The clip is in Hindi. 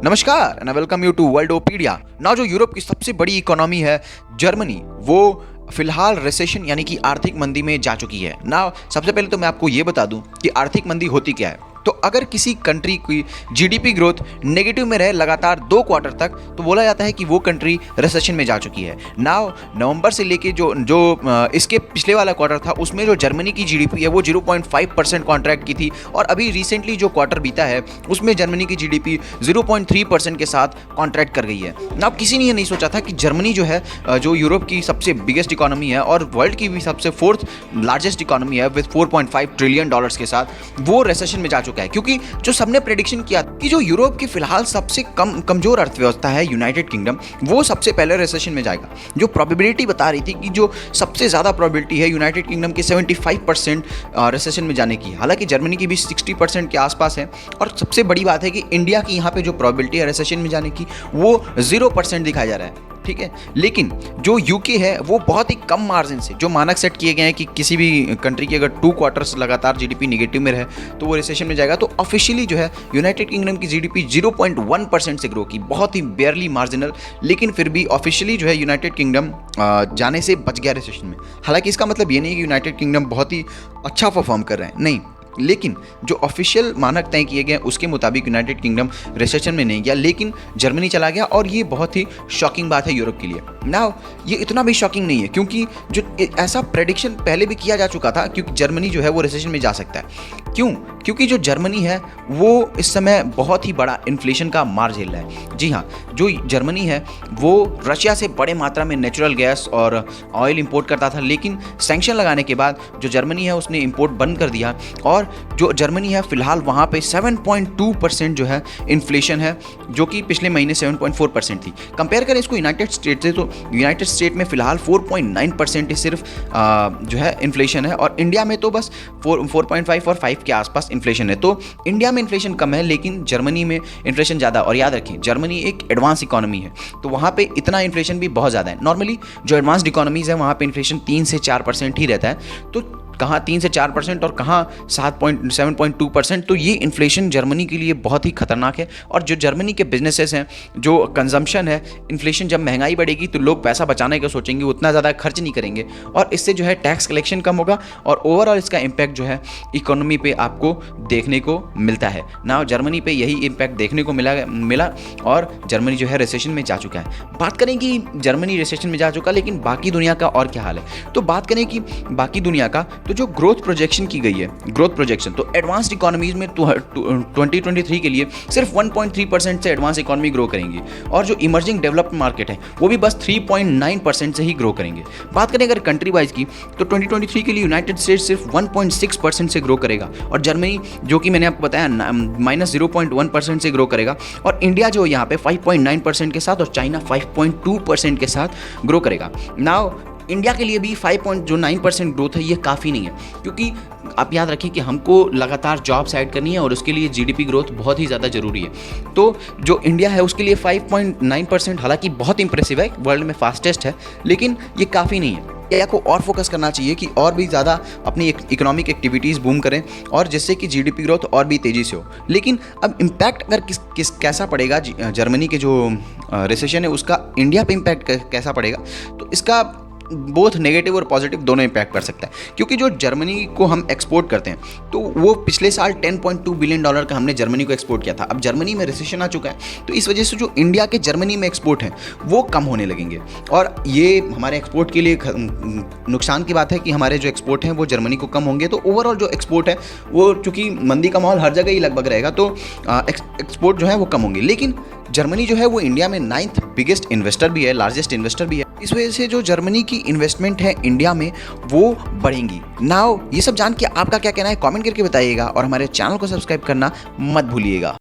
नमस्कार एंड वेलकम यू टू वर्ल्डोपीडिया। ना जो यूरोप की सबसे बड़ी इकोनॉमी है जर्मनी, वो फिलहाल रिसेशन यानी कि आर्थिक मंदी में जा चुकी है। ना सबसे पहले तो मैं आपको ये बता दूं कि आर्थिक मंदी होती क्या है। तो अगर किसी कंट्री की जीडीपी ग्रोथ नेगेटिव में रहे लगातार 2 क्वार्टर तक, तो बोला जाता है कि वो कंट्री रिसेशन में जा चुकी है। नाउ नवंबर से लेके जो इसके पिछले वाला क्वार्टर था, उसमें जो जर्मनी की जीडीपी है वो 0.5% कॉन्ट्रैक्ट की थी, और अभी रिसेंटली जो क्वार्टर बीता है उसमें जर्मनी की जीडीपी 0.3% के साथ कॉन्ट्रैक्ट कर गई है। नाउ किसी ने ये नहीं सोचा था कि जर्मनी जो है, जो यूरोप की सबसे बिगेस्ट इकोनॉमी है और वर्ल्ड की भी सबसे 4th लार्जेस्ट इकोनॉमी है विद $4.5 ट्रिलियन के साथ, वो रिसेशन में जा चुका है। क्योंकि जो सबने प्रेडिक्शन किया कि जो यूरोप की फिलहाल सबसे कमजोर अर्थव्यवस्था है यूनाइटेड किंगडम, वो सबसे पहले रिसेशन में जाएगा। जो प्रोबेबिलिटी बता रही थी कि जो सबसे ज़्यादा प्रोबेबिलिटी है यूनाइटेड किंगडम की 75% रिसेशन में जाने की, हालांकि जर्मनी की भी 60% के आसपास है। और सबसे बड़ी बात है कि इंडिया की यहाँ पे जो प्रोबेबिलिटी है रिसेशन में जाने की, वो 0% दिखाया जा रहा है। ठीक है, लेकिन जो यूके है वो बहुत ही कम मार्जिन से, जो मानक सेट किए गए हैं कि किसी भी कंट्री की अगर 2 क्वार्टर्स लगातार जीडीपी नेगेटिव में रहे तो वो रिसेशन में जाएगा, तो ऑफिशियली जो है यूनाइटेड किंगडम की जीडीपी 0.1% से ग्रो की, बहुत ही बेयरली मार्जिनल, लेकिन फिर भी ऑफिशियली जो है यूनाइटेड किंगडम जाने से बच गया रिसेशन में। हालांकि इसका मतलब ये नहीं है कि यूनाइटेड किंगडम बहुत ही अच्छा परफॉर्म कर रहे हैं, नहीं, लेकिन जो ऑफिशियल मानक तय किए गए उसके मुताबिक यूनाइटेड किंगडम रिसेशन में नहीं गया, लेकिन जर्मनी चला गया। और ये बहुत ही शॉकिंग बात है यूरोप के लिए। नाउ ये इतना भी शॉकिंग नहीं है, क्योंकि जो ऐसा प्रेडिक्शन पहले भी किया जा चुका था, क्योंकि जर्मनी जो है वो रिसेशन में जा सकता है। क्यों? क्योंकि जो जर्मनी है वो इस समय बहुत ही बड़ा इन्फ्लेशन का मार झेल रहा है। जी हाँ, जो जर्मनी है वो रशिया से बड़े मात्रा में नेचुरल गैस और ऑयल इंपोर्ट करता था, लेकिन सैंक्शन लगाने के बाद जो जर्मनी है उसने इंपोर्ट बंद कर दिया, और जो जर्मनी है फिलहाल वहाँ पे 7.2% जो है इन्फ्लेशन है, जो कि पिछले महीने 7.4% थी। कंपेयर करें इसको यूनाइटेड स्टेट से, तो यूनाइटेड स्टेट में फिलहाल 4.9% सिर्फ जो है इन्फ्लेशन है, और इंडिया में तो बस 4.5 और 5 के आसपास इन्फ्लेशन है। तो इंडिया में इन्फ्लेशन कम है, लेकिन जर्मनी में इन्फ्लेशन ज़्यादा। और याद रखें, जर्मनी एक एडवांस इकोनॉमी है, तो वहाँ पे इतना इन्फ्लेशन भी बहुत ज़्यादा है। नॉर्मली जो एडवांस्ड इकोनॉमीज़ है वहाँ पे इन्फ्लेशन 3 से 4% ही रहता है, तो कहाँ 3 से 4% और कहाँ 7.2%। तो ये इन्फ्लेशन जर्मनी के लिए बहुत ही खतरनाक है। और जो जर्मनी के बिजनेसेस हैं, जो कंजम्पशन है, इन्फ्लेशन जब महंगाई बढ़ेगी तो लोग पैसा बचाने का सोचेंगे, उतना ज़्यादा खर्च नहीं करेंगे, और इससे जो है टैक्स कलेक्शन कम होगा, और ओवरऑल इसका इम्पैक्ट जो है इकोनॉमी पे आपको देखने को मिलता है। ना जर्मनी पे यही इम्पैक्ट देखने को मिला और जर्मनी जो है रिसेशन में जा चुका है। बात करें कि जर्मनी रिसेशन में जा चुका, लेकिन बाकी दुनिया का और क्या हाल है, तो बात करें कि बाकी दुनिया का, तो जो ग्रोथ प्रोजेक्शन की गई है, ग्रोथ प्रोजेक्शन, तो एडवांस्ड इकोनॉमीज में 2023 के लिए सिर्फ 1.3% से एडवांस इकोनॉमी ग्रो करेंगी, और जो इमर्जिंग डेवलप्ड मार्केट है वो भी बस 3.9% से ही ग्रो करेंगे। बात करें अगर कंट्री वाइज की, तो 2023 के लिए यूनाइटेड स्टेट्स सिर्फ 1.6% से ग्रो करेगा, और जर्मनी जो कि मैंने आपको बताया -0.1% से ग्रो करेगा, और इंडिया जो यहाँ पे 5.9% के साथ, और चाइना 5.2% के साथ ग्रो करेगा। नाउ इंडिया के लिए भी 5.9% ग्रोथ है, ये काफ़ी नहीं है, क्योंकि आप याद रखें कि हमको लगातार जॉब्स ऐड करनी है, और उसके लिए जीडीपी ग्रोथ बहुत ही ज़्यादा ज़रूरी है। तो जो इंडिया है उसके लिए 5.9% हालांकि बहुत इंप्रेसिव है, वर्ल्ड में फास्टेस्ट है, लेकिन ये काफ़ी नहीं है। इंडिया को और फोकस करना चाहिए कि और भी ज़्यादा अपनी इकोनॉमिक एक्टिविटीज़ बूम करें, और जिससे कि जीडीपी ग्रोथ और भी तेज़ी से हो। लेकिन अब इम्पैक्ट अगर कैसा पड़ेगा जर्मनी के जो रिसेशन है उसका इंडिया पे इम्पैक्ट कैसा पड़ेगा, तो इसका बोथ नेगेटिव और पॉजिटिव दोनों इम्पैक्ट कर सकता है। क्योंकि जो जर्मनी को हम एक्सपोर्ट करते हैं, तो वो पिछले साल $10.2 बिलियन का हमने जर्मनी को एक्सपोर्ट किया था। अब जर्मनी में रिसेशन आ चुका है, तो इस वजह से जो इंडिया के जर्मनी में एक्सपोर्ट हैं वो कम होने लगेंगे, और ये हमारे एक्सपोर्ट के लिए नुकसान की बात है कि हमारे जो एक्सपोर्ट हैं वो जर्मनी को कम होंगे। तो ओवरऑल जो एक्सपोर्ट है वो, चूँकि मंदी का माहौल हर जगह ही लगभग रहेगा, तो एक्सपोर्ट जो है वो कम होंगे। लेकिन जर्मनी जो है वो इंडिया में 9th बिगेस्ट इन्वेस्टर भी है, लार्जेस्ट इन्वेस्टर भी है। इस वजह से जो जर्मनी की इन्वेस्टमेंट है इंडिया में वो बढ़ेंगी। नाउ ये सब जान के आपका क्या कहना है, कमेंट करके बताइएगा, और हमारे चैनल को सब्सक्राइब करना मत भूलिएगा।